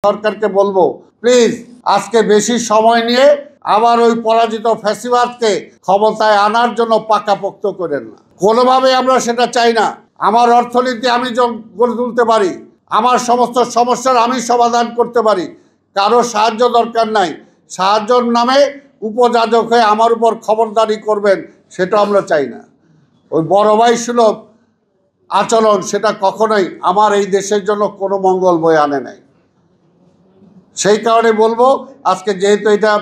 সরকারকে বলবো প্লিজ আজকে বেশি সময় নিয়ে আবার ওই পরাজিত ফ্যাসিবাদকে ক্ষমতায় আনার জন্য পাকাপোক্ত করেন না। কোনোভাবে আমরা সেটা চাই না। আমার অর্থনীতি আমি গড়ে তুলতে পারি, আমার সমস্ত সমস্যার আমি সমাধান করতে পারি, কারো সাহায্য দরকার নাই। সাহায্যর নামে উপযাজক হয়ে আমার উপর খবরদারি করবেন সেটা আমরা চাই না। ওই বড় ভাই সুলভ আচরণ সেটা কখনোই আমার এই দেশের জন্য কোনো মঙ্গল বয়ে আনে নাই। সেই কারণে বলবো আজকে যেহেতু এটা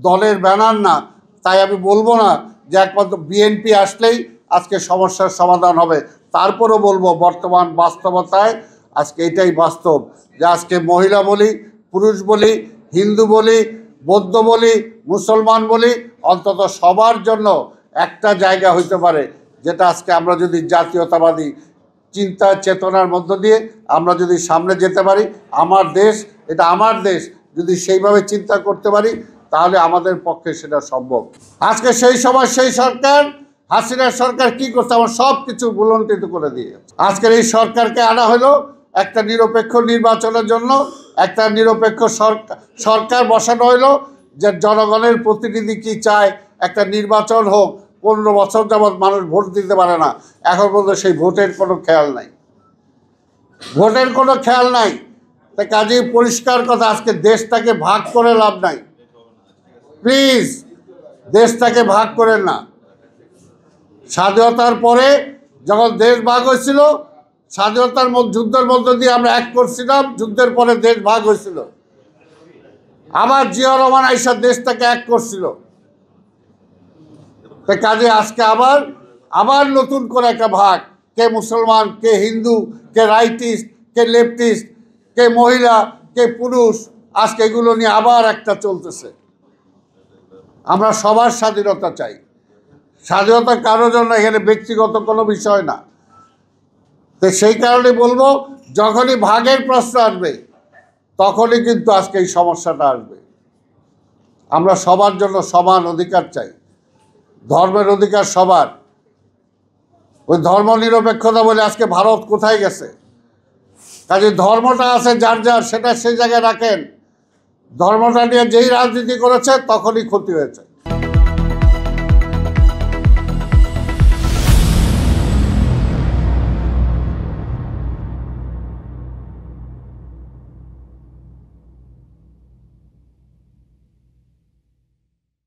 দলের ব্যানার না, তাই আমি বলবো না যে একমাত্র বিএনপি আসলেই আজকে সমস্যার সমাধান হবে। তারপরও বলবো বর্তমান বাস্তবতায় আজকে এটাই বাস্তব যে আজকে মহিলা বলি, পুরুষ বলি, হিন্দু বলি, বৌদ্ধ বলি, মুসলমান বলি, অন্তত সবার জন্য একটা জায়গা হইতে পারে যেটা আজকে আমরা যদি জাতীয়তাবাদী চিন্তা চেতনার মধ্য দিয়ে আমরা যদি সামনে যেতে পারি, আমার দেশ এটা আমার দেশ যদি সেইভাবে চিন্তা করতে পারি তাহলে আমাদের পক্ষে সেটা সম্ভব। আজকে সেই সময় সেই সরকার হাসিনার সরকার কি করছে, আমার সব কিছু ভুলণ্ঠিত করে দিয়ে আজকের এই সরকারকে আনা হলো একটা নিরপেক্ষ নির্বাচনের জন্য। একটা নিরপেক্ষ সরকার বসানো হলো যে জনগণের প্রতিনিধি কি চায়, একটা নির্বাচন হোক। 15 বছর যাবৎ মানুষ ভোট দিতে পারে না, এখন পর্যন্ত সেই ভোটের কোনো খেয়াল নাই, ভোটের কোনো খেয়াল নাই। তাই কাজেই পরিষ্কার কথা, আজকে দেশটাকে ভাগ করে লাভ নাই। প্লিজ দেশটাকে ভাগ করেন না। স্বাধীনতার পরে যখন দেশ ভাগ হয়েছিল, স্বাধীনতার যুদ্ধের মধ্য দিয়ে আমরা এক করছিলাম, যুদ্ধের পরে দেশ ভাগ হয়েছিল, আবার জিয়া রহমান আইসা দেশটাকে এক করছিল। তাই কাজে আজকে আবার নতুন করে একটা ভাগ, কে মুসলমান, কে হিন্দু, কে রাইটিস্ট, কে লেফটিস্ট, কে মহিলা, কে পুরুষ, আজকে এগুলো নিয়ে আবার একটা চলতেছে। আমরা সবার স্বাধীনতা চাই। স্বাধীনতা কারোর জন্য এখানে ব্যক্তিগত কোনো বিষয় না। তো সেই কারণে বলবো যখনই ভাগের প্রশ্ন আসবে তখনই কিন্তু আজকে এই সমস্যাটা আসবে। আমরা সবার জন্য সমান অধিকার চাই, ধর্মের অধিকার সবার। ওই ধর্ম নিরপেক্ষতা বলে আজকে ভারত কোথায় গেছে? কাজে ধর্মটা আছে যার যার, সেটা সেই জায়গায় রাখেন। ধর্মটা নিয়ে যেই রাজনীতি করেছে তখনই ক্ষতি হয়েছে।